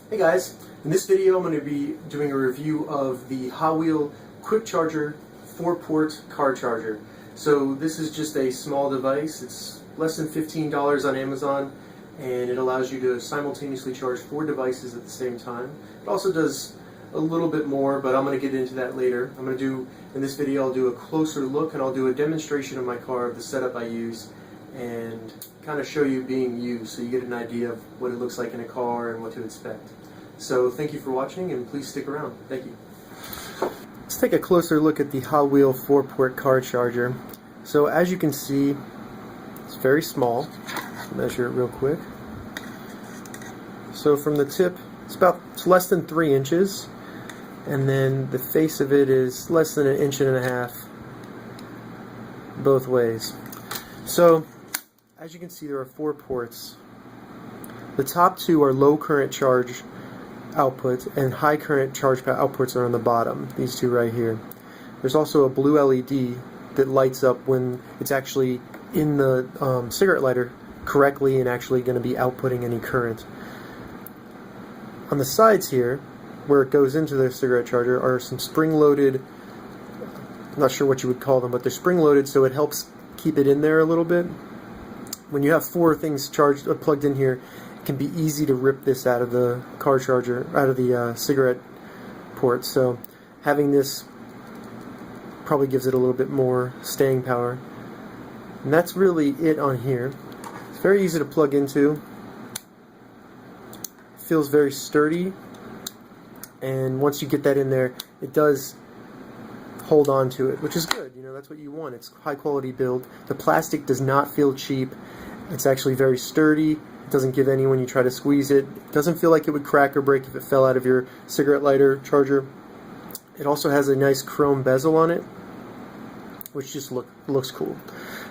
Hey guys, in this video I'm going to be doing a review of the HAWEEL Quick Charger 4-port car charger. So this is just a small device. It's less than $15 on Amazon, and it allows you to simultaneously charge 4 devices at the same time. It also does a little bit more, but I'm going to get into that later. In this video I'll do a closer look, and I'll do a demonstration of my car, of the setup I use, and kind of show you being used so you get an idea of what it looks like in a car and what to expect. So thank you for watching, and please stick around. Thank you. Let's take a closer look at the HAWEEL 4-port car charger. So as you can see, it's very small. Let's measure it real quick. So from the tip, it's less than 3 inches, and then the face of it is less than 1.5 inches both ways. So as you can see, there are 4 ports. The top 2 are low current charge outputs, and high current charge outputs are on the bottom, these 2 right here. There's also a blue LED that lights up when it's actually in the cigarette lighter correctly and actually going to be outputting any current. On the sides here, where it goes into the cigarette charger, are some spring-loaded, I'm not sure what you would call them, but they're spring-loaded, so it helps keep it in there a little bit. When you have 4 things plugged in here, it can be easy to rip this out of the car charger, out of the cigarette port. So having this probably gives it a little bit more staying power. And that's really it on here. It's very easy to plug into. It feels very sturdy, and once you get that in there, it does hold on to it, which is good. You know, that's what you want. It's high quality build. The plastic does not feel cheap. It's actually very sturdy. It doesn't give any when you try to squeeze it. It doesn't feel like it would crack or break if it fell out of your cigarette lighter charger. It also has a nice chrome bezel on it, which just looks cool.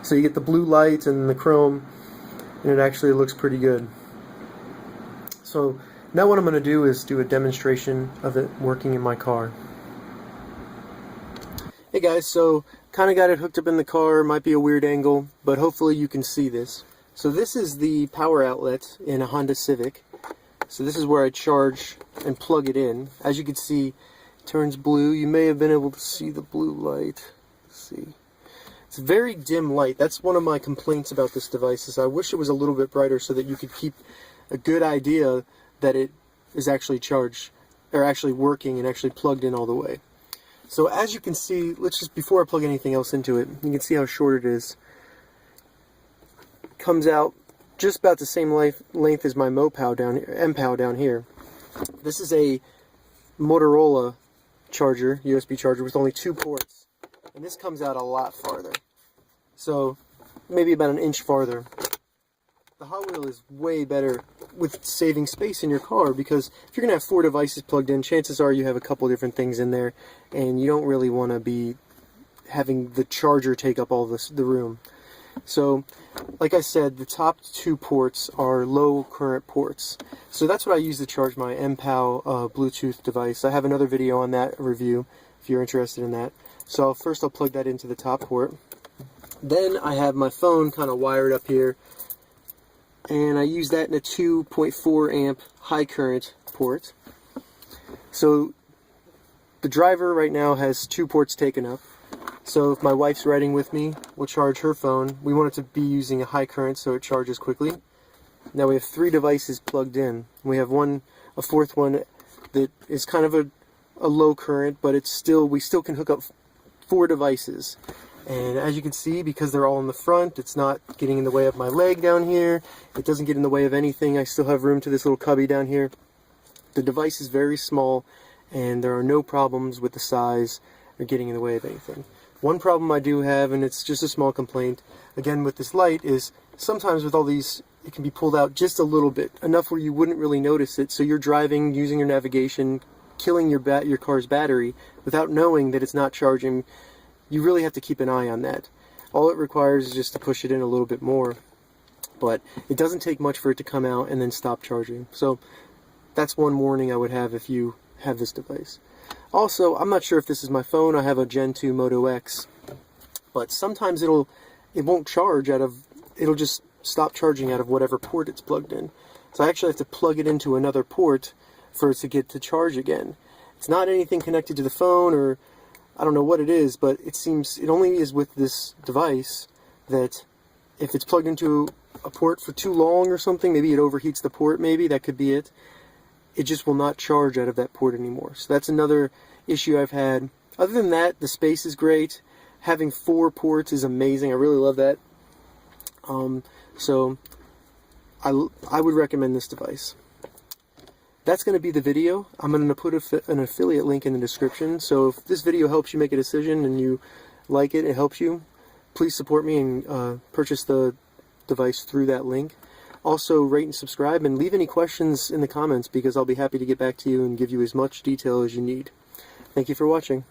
So you get the blue light and the chrome, and it actually looks pretty good. So now what I'm going to do is do a demonstration of it working in my car. Hey guys, so kind of got it hooked up in the car. Might be a weird angle, but hopefully you can see this. So this is the power outlet in a Honda Civic. So this is where I charge and plug it in. As you can see, it turns blue. You may have been able to see the blue light. Let's see. It's very dim light. That's one of my complaints about this device, is I wish it was a little bit brighter so that you could keep a good idea that it is actually charged, or actually working and actually plugged in all the way. So as you can see, before I plug anything else into it, you can see how short it is. It comes out just about the same length as my MPOW down here. This is a Motorola charger, USB charger, with only 2 ports. And this comes out a lot farther. So maybe about 1 inch farther. The HAWEEL is way better with saving space in your car, because if you're going to have 4 devices plugged in, chances are you have a couple different things in there, and you don't really want to be having the charger take up all the room. So, like I said, the top 2 ports are low current ports. So that's what I use to charge my MPOW Bluetooth device. I have another video on that review if you're interested in that. So first I'll plug that into the top port. Then I have my phone kind of wired up here, and I use that in a 2.4 amp high current port. So the driver right now has 2 ports taken up. So if my wife's riding with me, we'll charge her phone. We want it to be using a high current so it charges quickly. Now we have 3 devices plugged in. We have a 4th one that is kind of a low current, but we still can hook up 4 devices. And as you can see, because they're all in the front, it's not getting in the way of my leg down here. It doesn't get in the way of anything. I still have room to this little cubby down here. The device is very small, and there are no problems with the size or getting in the way of anything. One problem I do have, and it's just a small complaint, again with this light, is sometimes with all these, it can be pulled out just a little bit, enough where you wouldn't really notice it. So you're driving, using your navigation, killing your car's battery without knowing that it's not charging. You really have to keep an eye on that. All it requires is just to push it in a little bit more, but it doesn't take much for it to come out and then stop charging. So that's one warning I would have if you have this device. Also, I'm not sure if this is my phone. I have a Gen 2 Moto X, but sometimes it won't charge it'll just stop charging out of whatever port it's plugged in. So I actually have to plug it into another port for it to get to charge again. It's not anything connected to the phone, or I don't know what it is, but it seems it only is with this device that if it's plugged into a port for too long or something, maybe it overheats the port, maybe that could be it. It just will not charge out of that port anymore. So that's another issue I've had. Other than that, the space is great. Having 4 ports is amazing. I really love that. So I would recommend this device. That's going to be the video. I'm going to put an affiliate link in the description. So if this video helps you make a decision and you like it, it helps you, please support me and purchase the device through that link. Also, rate and subscribe, and leave any questions in the comments because I'll be happy to get back to you and give you as much detail as you need. Thank you for watching.